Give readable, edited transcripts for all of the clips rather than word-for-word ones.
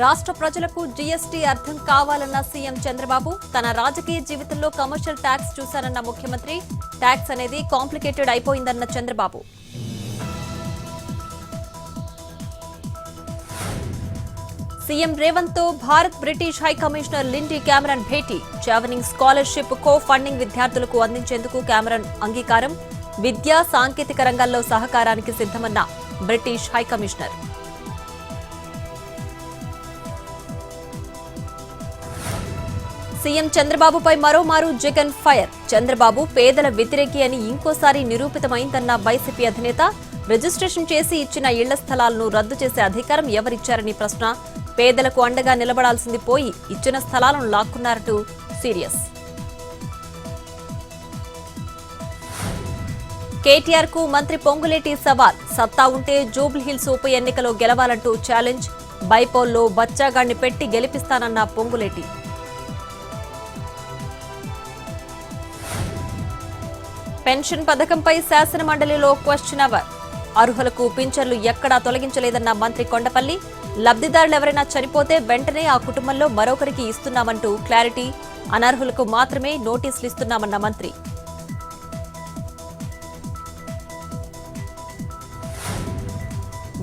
రాష్ట్ర ప్రజలకు జీఎస్టీ అర్థం కావాలన్న సీఎం చంద్రబాబు, తన రాజకీయ జీవితంలో కమర్షియల్ ట్యాక్స్ చూశారన్న ముఖ్యమంత్రి. ట్యాక్స్ అనేది కాంప్లికేటెడ్ అయిపోయిందన్న చంద్రబాబు. సీఎం రేవంత్ తో Bharat British high commissioner Lindy Cameron భేటీ. జావెనింగ్ స్కాలర్షిప్ కో ఫండింగ్ విద్యార్థులకు అందించేందుకు క్యామరన్ అంగీకారం. విద్యా సాంకేతిక రంగాల్లో సహకారానికి సిద్ధమన్న బ్రిటిష్ హై కమిషనర్. సీఎం చంద్రబాబుపై మరోమారు జగన్ ఫైర్. చంద్రబాబు పేదల వ్యతిరేకి అని ఇంకోసారి నిరూపితమైందన్న వైసీపీ అధినేత. రిజిస్ట్రేషన్ చేసి ఇచ్చిన ఇళ్ల స్థలాలను రద్దు చేసే అధికారం ఎవరిచ్చారని ప్రశ్న. పేదలకు అండగా నిలబడాల్సింది పోయి ఇచ్చిన స్థలాలను లాక్కున్నారంటూ సీరియస్. కేటీఆర్ కు మంత్రి పొంగులేటి సవాల్. సత్తా ఉంటే జూబ్లీహిల్స్ ఉప ఎన్నికలో గెలవాలంటూ ఛాలెంజ్. బైపోల్లో బచ్చాగాడిని పెట్టి గెలిపిస్తానన్న పొంగులేటి. పెన్షన్ పథకంపై శాసనమండలిలో క్వశ్చన్ అవర్. అర్హులకు పింఛన్లు ఎక్కడా తొలగించలేదన్న మంత్రి కొండపల్లి. లబ్ధిదారులెవరైనా చనిపోతే వెంటనే ఆ కుటుంబంలో మరొకరికి ఇస్తున్నామంటూ క్లారిటీ. అనర్హులకు మాత్రమే నోటీసులు ఇస్తున్నామన్న మంత్రి.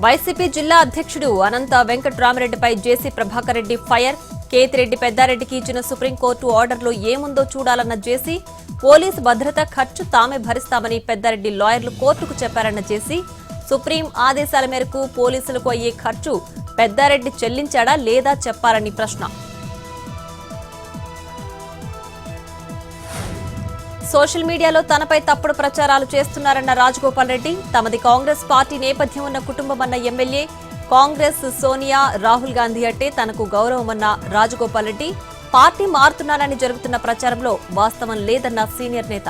వైసీపీ జిల్లా అధ్యక్షుడు అనంత వెంకట్రామరెడ్డిపై జేసీ ప్రభాకర్ రెడ్డి ఫైర్. కేతిరెడ్డి పెద్దారెడ్డికి ఇచ్చిన సుప్రీంకోర్టు ఆర్డర్లో ఏముందో చూడాలన్న జేసీ. పోలీసు భద్రత ఖర్చు తామే భరిస్తామని పెద్దారెడ్డి లాయర్లు కోర్టుకు చెప్పారన్న జేసీ. సుప్రీం ఆదేశాల మేరకు పోలీసులకు అయ్యే ఖర్చు పెద్దారెడ్డి చెల్లించాడా లేదా చెప్పాలని ప్రశ్న. సోషల్ మీడియాలో తనపై తప్పుడు ప్రచారాలు చేస్తున్నారన్న రాజగోపాల్ రెడ్డి. తమది కాంగ్రెస్ పార్టీ నేపథ్యం ఉన్న కుటుంబమన్న ఎమ్మెల్యే. కాంగ్రెస్ సోనియా, రాహుల్ గాంధీ అంటే తనకు గౌరవమన్న రాజగోపాల్ రెడ్డి. పార్టీ మారుతున్నానని జరుగుతున్న ప్రచారంలో వాస్తవం లేదన్న సీనియర్ నేత.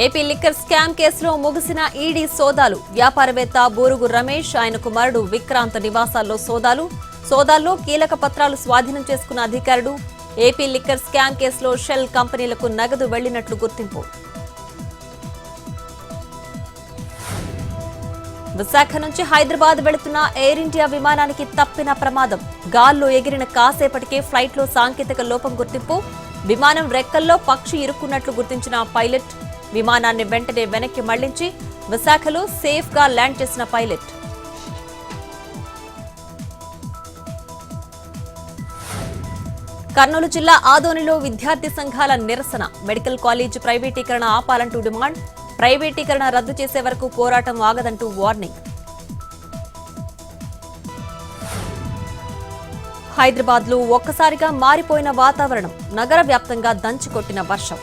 ఏపీ లిక్కర్ స్కామ్ కేసులో ముగిసిన ఈడీ సోదాలు. వ్యాపారవేత్త బూరుగు రమేష్, ఆయన కుమారుడు విక్రాంత్ నివాసాల్లో సోదాల్లో కీలక పత్రాలు స్వాధీనం చేసుకున్న అధికారులు. ఏపీ లిక్కర్ స్కామ్ కేసులో షెల్ కంపెనీలకు నగదు వెళ్లినట్లు గుర్తింపు. విశాఖ నుంచి హైదరాబాద్ వెళుతున్న ఎయిర్ ఇండియా విమానానికి తప్పిన ప్రమాదం. గాల్లో ఎగిరిన కాసేపటికే ఫ్లైట్లో సాంకేతిక లోపం గుర్తింపు. విమానం రెక్కల్లో పక్షి ఇరుక్కున్నట్లు గుర్తించిన పైలట్. విమానాన్ని వెంటనే వెనక్కి మళ్లించి విశాఖలో సేఫ్ గా ల్యాండ్ చేసిన పైలట్. కర్నూలు జిల్లా ఆదోనిలో విద్యార్థి సంఘాల నిరసన. మెడికల్ కాలేజ్ ప్రైవేటీకరణ ఆపాలంటూ డిమాండ్. ప్రైవేటీకరణ రద్దు చేసే వరకు పోరాటం ఆగదంటూ వార్నింగ్. హైదరాబాద్ లో ఒక్కసారిగా మారిపోయిన వాతావరణం. నగర వ్యాప్తంగా దంచికొట్టిన వర్షం.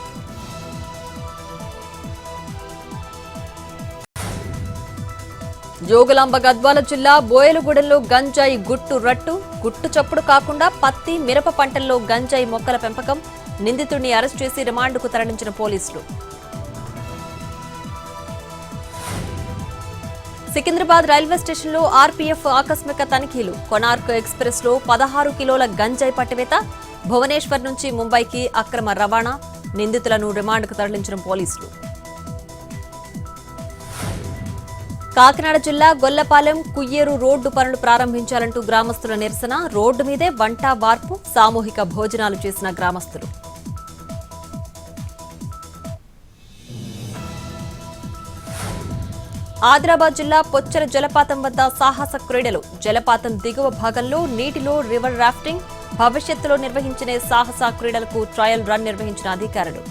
జోగులాంబ గద్వాల జిల్లా బోయలగూడెంలో గంజాయి గుట్టు చప్పుడు కాకుండా పత్తి, మిరప పంటల్లో గంజాయి మొక్కల పెంపకం. నిందితుడిని అరెస్ట్ చేసి రిమాండ్కు తరలించిన పోలీసులు. సికింద్రాబాద్ రైల్వే స్టేషన్లో ఆర్పీఎఫ్ ఆకస్మిక తనిఖీలు. కొనార్క్ ఎక్స్ప్రెస్ లో 16 కిలోల గంజాయి పట్టివేత. భువనేశ్వర్ నుంచి ముంబైకి అక్రమ రవాణా. నిందితులను రిమాండ్కు తరలించిన పోలీసులు. కాకినాడ జిల్లా గొల్లపాలెం కుయ్యేరు రోడ్డు పనులు ప్రారంభించాలంటూ గ్రామస్తుల నిరసన. రోడ్డు మీదే వంట వార్పు, సామూహిక భోజనాలు చేసిన గ్రామస్తులు. ఆదిలాబాద్ జిల్లా పొచ్చల జలపాతం వద్ద సాహస క్రీడలు. జలపాతం దిగువ భాగంలో నీటిలో రివర్ రాఫ్టింగ్. భవిష్యత్తులో నిర్వహించిన సాహస క్రీడలకు ట్రయల్ రన్ నిర్వహించిన అధికారులు.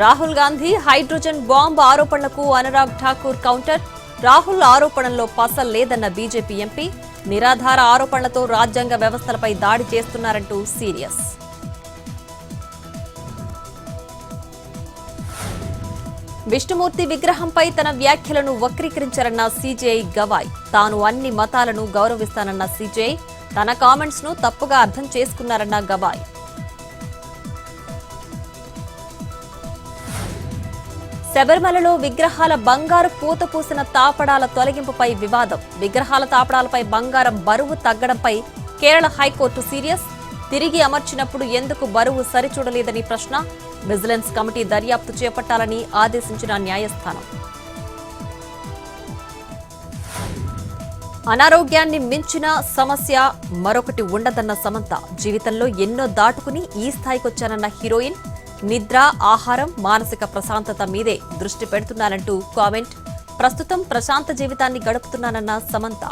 రాహుల్ గాంధీ హైడ్రోజన్ బాంబు ఆరోపణలకు అనురాగ్ ఠాకూర్ కౌంటర్. రాహుల్ ఆరోపణల్లో పసల్ లేదన్న బీజేపీ ఎంపీ. నిరాధార ఆరోపణలతో రాజ్యాంగ వ్యవస్థలపై దాడి చేస్తున్నారంటూ సీరియస్. విష్ణుమూర్తి విగ్రహంపై తన వ్యాఖ్యలను వక్రీకరించారన్న సీజేఐ గవాయ్. తాను అన్ని మతాలను గౌరవిస్తానన్న సీజేఐ. తన కామెంట్స్ ను తప్పుగా అర్థం చేసుకున్నారన్న గవాయ్. శబరిమలలో విగ్రహాల బంగారు పూత పూసిన తాపడాల తొలగింపుపై వివాదం. విగ్రహాల తాపడాలపై బంగారం బరువు తగ్గడంపై కేరళ హైకోర్టు సీరియస్. తిరిగి అమర్చినప్పుడు ఎందుకు బరువు సరిచూడలేదని ప్రశ్న. విజిలెన్స్ కమిటీ దర్యాప్తు చేపట్టాలని ఆదేశించిన న్యాయస్థానం. అనారోగ్యాన్ని మించిన సమస్య మరొకటి ఉండదన్న సమంత. జీవితంలో ఎన్నో దాటుకుని ఈ స్థాయికొచ్చానన్న హీరోయిన్. నిద్ర, ఆహారం, మానసిక ప్రశాంతత మీదే దృష్టి పెడుతున్నానంటూ కామెంట్. ప్రస్తుతం ప్రశాంత జీవితాన్ని గడుపుతున్నానన్న సమంత.